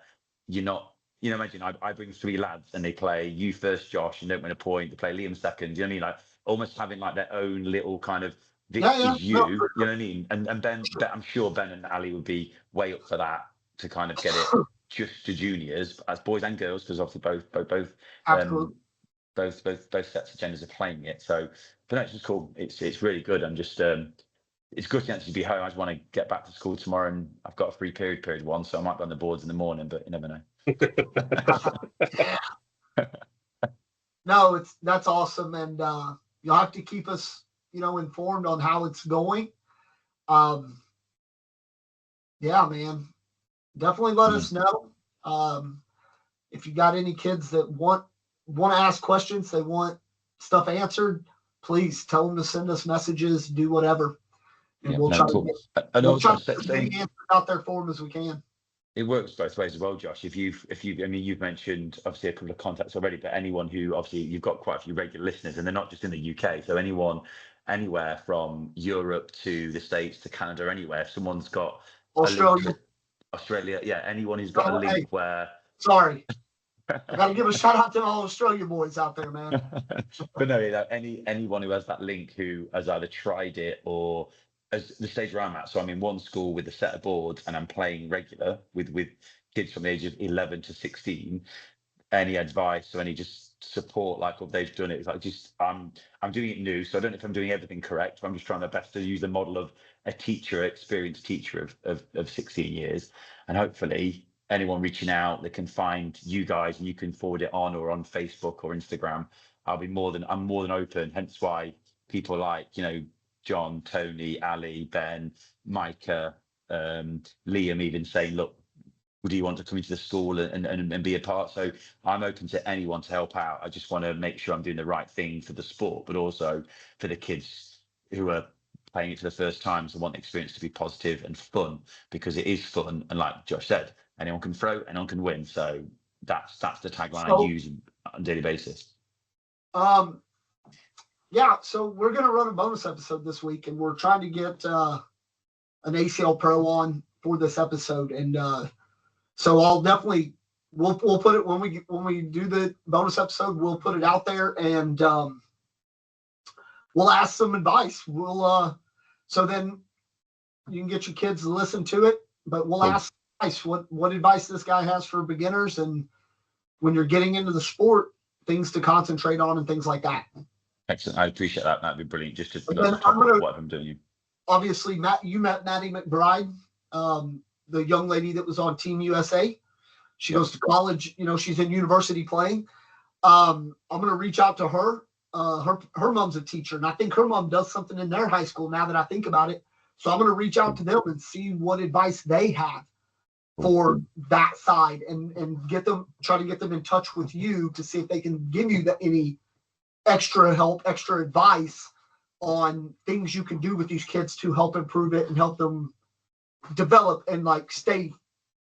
you're not. You know, imagine I bring 3 lads and they play you first, Josh, and don't win a point. They play Liam second. You know what I mean? Like almost having like their own little kind of. This is you, you know what I mean? And Ben, I'm sure Ben and Ali would be way up for that, to kind of get it just to juniors, as boys and girls, because obviously both sets of genders are playing it. So, but no, it's just cool. It's really good. I'm just it's good to actually be home. I just want to get back to school tomorrow, and I've got a free period 1, so I might be on the boards in the morning, but you never know. No, that's awesome, and you'll have to keep us, you know, informed on how it's going. Yeah, man, definitely let us know. If you got any kids that want to ask questions, they want stuff answered, please tell them to send us messages, do whatever, and we'll try to get as many answers out there for them as we can. It works both ways as well, Josh. If you've mentioned obviously a couple of contacts already, but anyone who, obviously you've got quite a few regular listeners, and they're not just in the UK. So anyone, anywhere from Europe to the States to Canada, anywhere, if someone's got Australia, yeah, anyone who's got a link where. Sorry, I got to give a shout out to all Australia boys out there, man. But no, anyone who has that link who has either tried it or. As the stage where I'm at, so I'm in one school with a set of boards, and I'm playing regular with kids from the age of 11 to 16. Any advice or any just support, like what they've done, it's like I'm doing it new, so I don't know if I'm doing everything correct, but I'm just trying my best to use the model of a experienced teacher of 16 years, and hopefully anyone reaching out, they can find you guys and you can forward it on, or on Facebook or Instagram. I'm more than open. Hence why people like, you know, John, Tony, Ali, Ben, Micah, Liam even saying, look, do you want to come into the school and be a part? So I'm open to anyone to help out. I just want to make sure I'm doing the right thing for the sport, but also for the kids who are playing it for the first time, so want the experience to be positive and fun, because it is fun. And like Josh said, anyone can throw, anyone can win. So that's the tagline I use on a daily basis. Yeah, so we're going to run a bonus episode this week, and we're trying to get an ACL Pro on for this episode. And so I'll definitely we'll put it when we do the bonus episode. We'll put it out there, and we'll ask some advice. We'll so then you can get your kids to listen to it, but we'll ask advice, what advice this guy has for beginners, and when you're getting into the sport, things to concentrate on and things like that. Excellent. I appreciate that. That'd be brilliant. Just to what I'm doing. Obviously, Matt, you met Maddie McBride, the young lady that was on Team USA. She goes to college. She's in university playing. I'm going to reach out to her. Her mom's a teacher, and I think her mom does something in their high school now that I think about it. So I'm going to reach out to them and see what advice they have for that side, and try to get them in touch with you to see if they can give you any extra help, extra advice on things you can do with these kids to help improve it and help them develop and like stay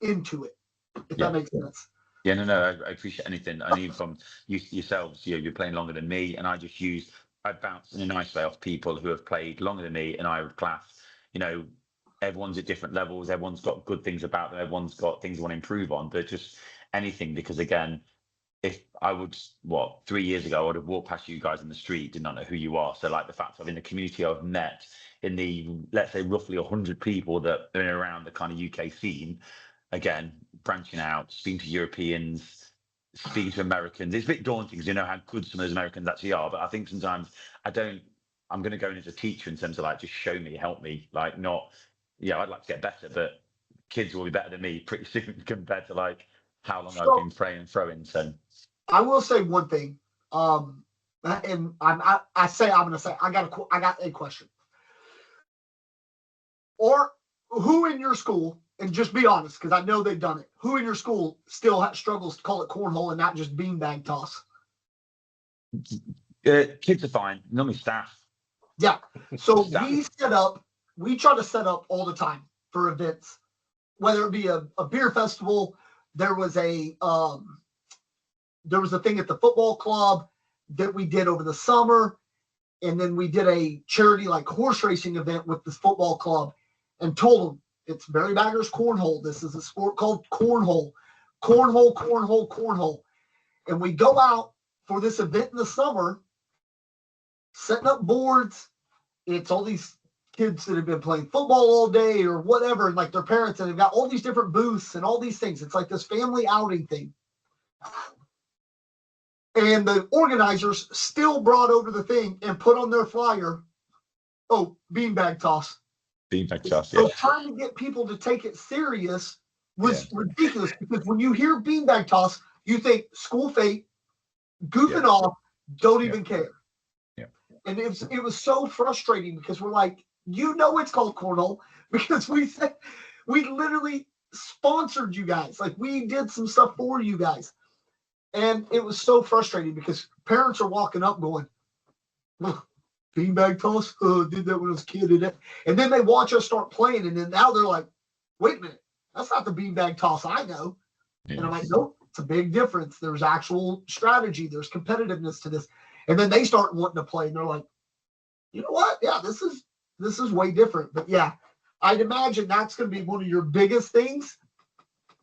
into it, if that makes sense. Yeah, no, I appreciate anything. I need from yourselves. You're playing longer than me, and I bounce in a nice way off people who have played longer than me, and I would class. Everyone's at different levels. Everyone's got good things about them. Everyone's got things they want to improve on. But just anything, because again, if I would, 3 years ago, I would have walked past you guys in the street, did not know who you are. So like the fact of in the community I've met, in the, let's say, roughly 100 people that are around the kind of UK scene, again, branching out, speaking to Europeans, speaking to Americans, it's a bit daunting because you know how good some of those Americans actually are. But I think sometimes I'm going to go in as a teacher in terms of like, just show me, help me, like not, I'd like to get better, but kids will be better than me pretty soon compared to like how long I've been praying and throwing. So I will say one thing, and I got a question. Or who in your school, and just be honest, because I know they've done it, who in your school still struggles to call it cornhole and not just beanbag toss? Kids are fine, normally staff. Yeah. So we try to set up all the time for events, whether it be a beer festival. There was a thing at the football club that we did over the summer. And then we did a charity like horse racing event with this football club and told them it's Barry Baggers Cornhole. This is a sport called cornhole. Cornhole, cornhole, cornhole. And we go out for this event in the summer, setting up boards. It's all these kids that have been playing football all day or whatever, and like their parents, and they've got all these different booths and all these things. It's like this family outing thing. And the organizers still brought over the thing and put on their flyer, beanbag toss. Beanbag toss, So trying to get people to take it serious was ridiculous, because when you hear beanbag toss, you think school fete, goofing off, don't even care. Yeah. And it was so frustrating, because we're like, it's called cornhole, because we literally sponsored you guys. Like, we did some stuff for you guys. And it was so frustrating because parents are walking up going, beanbag toss? Did that when I was a kid. And then they watch us start playing, and then now they're like, wait a minute, that's not the beanbag toss I know. Yes. And I'm like, nope, it's a big difference. There's actual strategy. There's competitiveness to this. And then they start wanting to play, and they're like, you know what? Yeah, this is way different. But yeah, I'd imagine that's going to be one of your biggest things.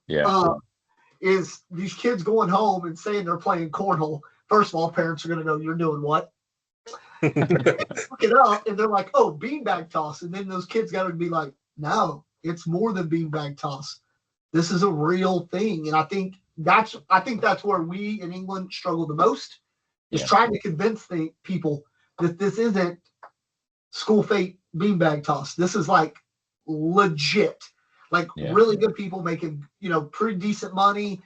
Yeah. Is these kids going home and saying they're playing cornhole. First of all, parents are going to go, you're doing what? Look it up, and they're like, beanbag toss. And then those kids got to be like, no, it's more than beanbag toss. This is a real thing. And I think that's where we in England struggle the most, is trying to convince the people that this isn't school fete beanbag toss. This is like legit. Like really good people making, pretty decent money,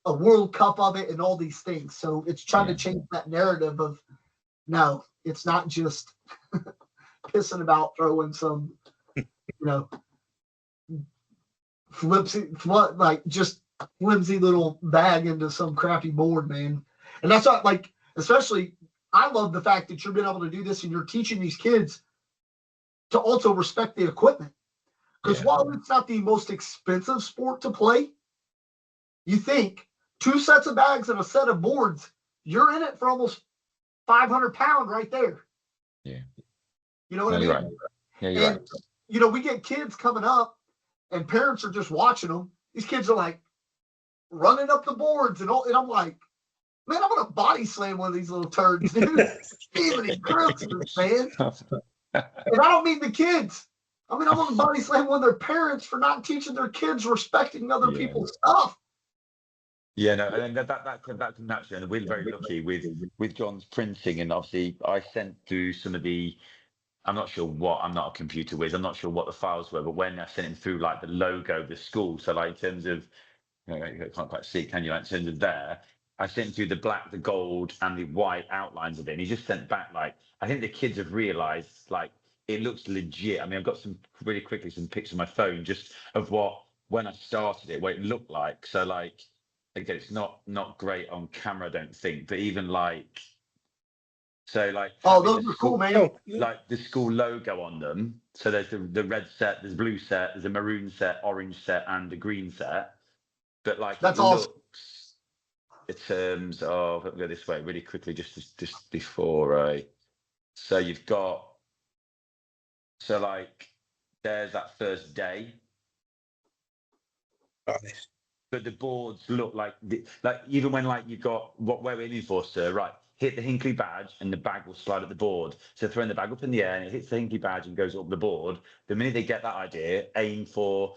a World Cup of it, and all these things. So it's trying to change that narrative of, no, it's not just pissing about throwing some, just flimsy little bag into some crappy board, man. And that's not like, especially, I love the fact that you've been able to do this and you're teaching these kids to also respect the equipment. Because while it's not the most expensive sport to play, you think 2 sets of bags and a set of boards, you're in it for almost 500 pounds right there. Yeah. You know what I mean? Right. Yeah, you're right. We get kids coming up and parents are just watching them. These kids are like, running up the boards and all. And I'm like, man, I'm gonna body slam one of these little turds, dude. Even Christmas, man. And I don't mean the kids. I mean, I'm gonna body slam one of their parents for not teaching their kids respecting other people's stuff. Yeah, no, and then that could naturally, and we're very lucky with John's printing, and obviously I sent through some of the. I'm not sure what. I'm not a computer whiz. I'm not sure what the files were, but when I sent him through like the logo of the school, so like in terms of, you can't quite see, can you? Like in terms of there, I sent through the black, the gold, and the white outlines of it. And he just sent back like, I think the kids have realised like it looks legit. I mean, I've got some really quickly some pictures on my phone just of what when I started it, what it looked like. So like, again, it's not great on camera, I don't think, but even like. So like, oh, those are cool, man. Like the school logo on them. So there's the red set, there's blue set, there's a maroon set, orange set, and a green set. But like that's it awesome. Looks, in terms of, let me go this way really quickly, just before I. So you've got. So like, there's that first day. Nice. But the boards look like even when like you've got what we're aiming for, sir, right? Hit the Hinkley badge and the bag will slide at the board. So throwing the bag up in the air and it hits the Hinkley badge and goes up the board. The minute they get that idea, aim for.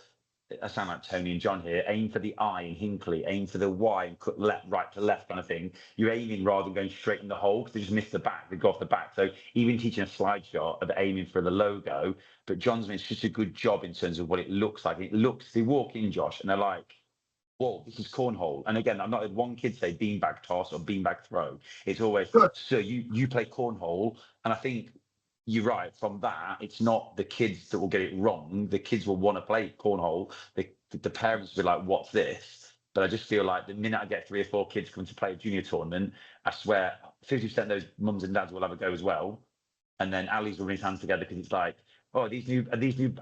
I sound like Tony and John here. Aim for the I in Hinkley. Aim for the Y and cut left, right to left kind of thing. You're aiming rather than going straight in the hole because they just miss the back. They go off the back. So even teaching a slide shot of aiming for the logo, but John's made such a good job in terms of what it looks like. It looks. They walk in, Josh, and they're like. Whoa, this is cornhole. And again, I've not had one kid say beanbag toss or beanbag throw. It's always, so you play cornhole. And I think you're right. From that, it's not the kids that will get it wrong. The kids will want to play cornhole. The parents will be like, what's this? But I just feel like the minute I get 3 or 4 kids coming to play a junior tournament, I swear 50% of those mums and dads will have a go as well. And then Ali's rubbing his hands together because it's like, oh, are these new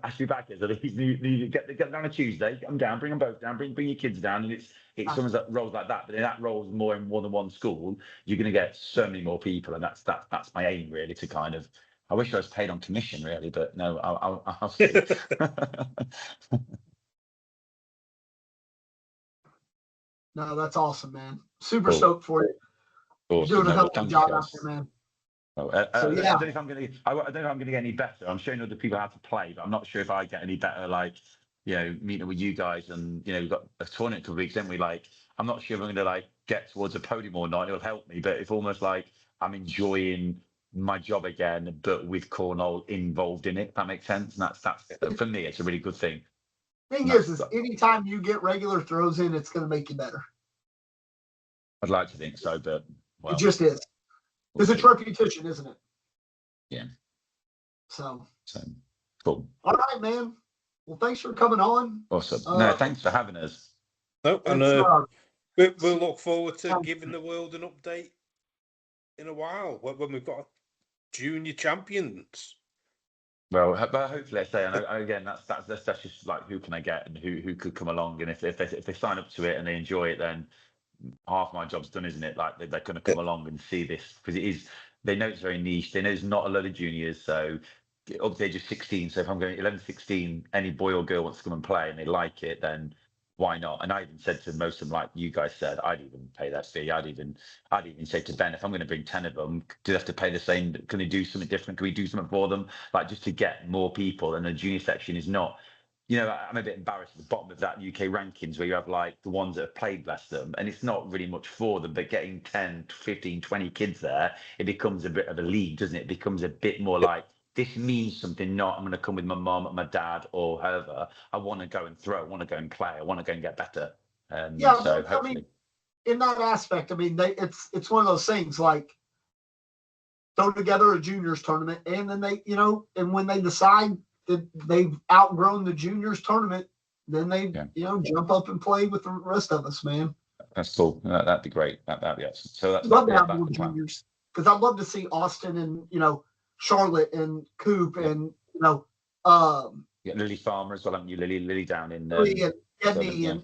Ashby backers? Are these new get down on a Tuesday? Get them down, bring them both down, bring your kids down, and it's someone that rolls like that. But if that rolls more in more than one school, you're going to get so many more people, and that's my aim really to kind of. I wish I was paid on commission really, but no, I'll see. No, that's awesome, man. Super stoked for you. Awesome. You're doing a hell of a job out there, man. I don't know if I'm going to get any better. I'm showing other people how to play, but I'm not sure if I get any better. Like, meeting with you guys, and we've got a tournament couple of weeks, don't we? Like, I'm not sure if I'm going to like get towards a podium or not. It'll help me, but it's almost like I'm enjoying my job again, but with cornhole involved in it. If that makes sense. And that's for me. It's a really good thing. Thing is anytime you get regular throws in, it's going to make you better. I'd like to think so, but it just is. Because it's repetition, isn't it? Yeah. So cool. All right, man. Well, thanks for coming on. Awesome. No, thanks for having us. No, and we'll look forward to giving the world an update in a while when we've got junior champions. Well, but hopefully, again, that's just like who can I get and who could come along, and if they sign up to it and they enjoy it, then half my job's done, isn't it? Like they're going to come along and see this because it is. They know it's very niche. They know there's not a lot of juniors, so up to the age of 16. So if I'm going 11, 16, any boy or girl wants to come and play and they like it, then why not? And I even said to most of them, like you guys said, I'd even pay that fee. I'd even say to Ben, if I'm going to bring 10 of them, do they have to pay the same? Can they do something different? Can we do something for them? Like just to get more people. And the junior section is not. I'm a bit embarrassed at the bottom of that UK rankings where you have like the ones that have played, bless them, and it's not really much for them, but getting 10, 15, 20 kids there, it becomes a bit of a league, doesn't it? It becomes a bit more like, this means something, not I'm going to come with my mum and my dad or whoever. I want to go and throw, I want to go and play, I want to go and get better. So hopefully. I mean, in that aspect, I mean, it's one of those things like throw together a juniors tournament and then they, and when they decide that they've outgrown the juniors tournament, then they jump up and play with the rest of us, man. That's cool. That'd be great. That'd be awesome. So that's love to have more juniors because I'd love to see Austin and Charlotte and Coop and Lily Farmer as well, haven't you? Lily down in Edney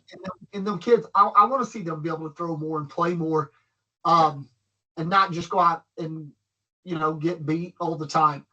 and them kids. I want to see them be able to throw more and play more, and not just go out and get beat all the time.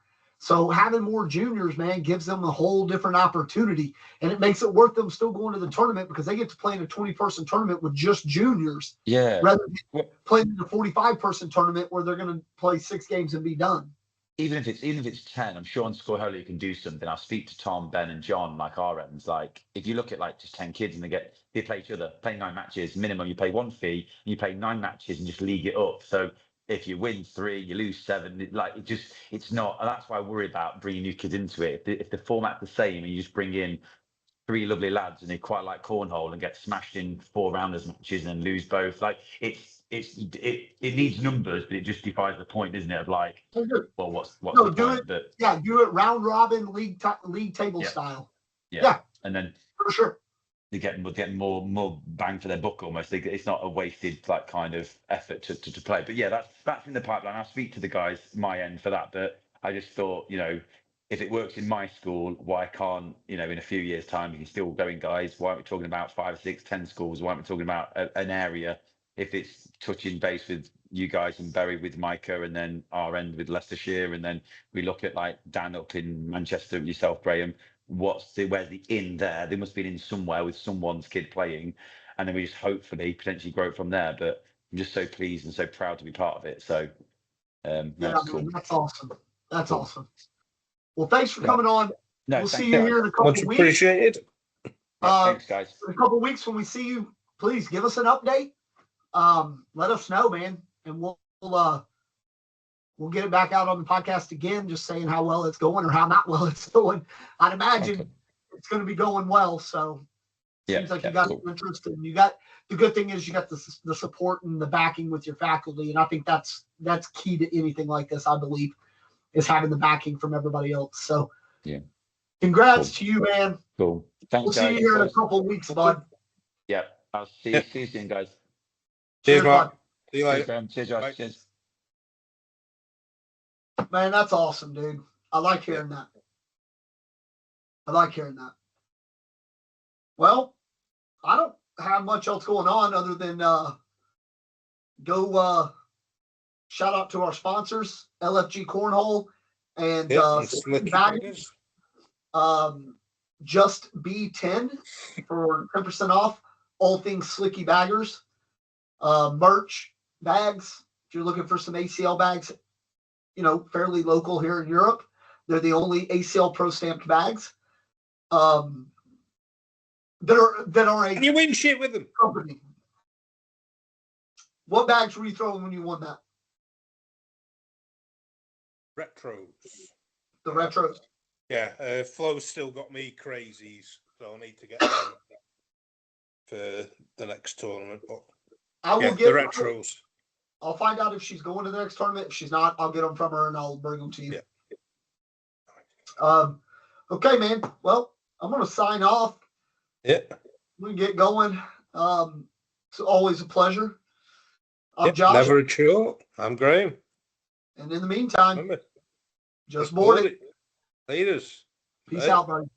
So having more juniors, man, gives them a whole different opportunity, and it makes it worth them still going to the tournament because they get to play in a 20-person tournament with just juniors, rather than playing in a 45-person tournament where they're going to play 6 games and be done. Even if it's 10, I'm sure on Scoreholder you can do something. I'll speak to Tom, Ben, and John, like our ends. Like if you look at like just 10 kids and they play each other, play 9 matches minimum. You pay 1 fee, and you play 9 matches and just league it up. So if you win 3, you lose 7. It's not. And that's why I worry about bringing new kids into it. If the format's the same and you just bring in 3 lovely lads and they quite like cornhole and get smashed in 4 rounders matches and lose both, like it needs numbers, but it just defies the point, isn't it? Of like, well, what's No, the do point? it. But Do it round robin league table style. Yeah, and then for sure. they get more bang for their buck almost. It's not a wasted like kind of effort to play. But yeah, that's in the pipeline. I'll speak to the guys my end for that. But I just thought, if it works in my school, why can't, in a few years' time, you can still going, guys? Why aren't we talking about 5, 6, 10 schools? Why aren't we talking about an area? If it's touching base with you guys and Bury with Micah, and then our end with Leicestershire, and then we look at like Dan up in Manchester, yourself, Graham. Where's the in there? There must be an in somewhere with someone's kid playing, and then we just hopefully potentially grow it from there. But I'm just so pleased and so proud to be part of it. So that's cool. That's awesome. That's awesome. Well, thanks for coming on. No, we'll see you here in a couple Much of weeks. appreciated. Thanks, guys. In a couple of weeks when we see you, please give us an update. Let us know, man, and we'll get it back out on the podcast again, just saying how well it's going or how not well it's going. I'd imagine it's going to be going well. So seems like you got some interest, and you got the good thing is you got the support and the backing with your faculty, and I think that's key to anything like this. I believe is having the backing from everybody else. So congrats to you, man. Cool. Thanks, we'll see you here in a couple of weeks, bud. Yeah, I'll see you soon, guys. Cheers, Mark. Bud. See you later. Cheers, Josh. Cheers. Man, that's awesome, dude. I like hearing that. Well, I don't have much else going on other than go shout out to our sponsors, LFG Cornhole and Slicky Baggers. Just B10 for 10% off all things Slicky Baggers. Merch, bags. If you're looking for some ACL bags, fairly local here in Europe, they're the only ACL Pro stamped bags. That are And you win shit with them. Company. What bags were you throwing when you won that? Retros. The retros. Yeah, Flo's still got me crazies, so I need to get them for the next tournament. But I will get the retros. I'll find out if she's going to the next tournament. If she's not, I'll get them from her and I'll bring them to you. Yeah. Okay, man. Well, I'm going to sign off. Yeah. We get going. It's always a pleasure. I'm Josh. Never a chore. I'm Graham. And in the meantime, Remember, just board it. Leaders. Peace out, buddy.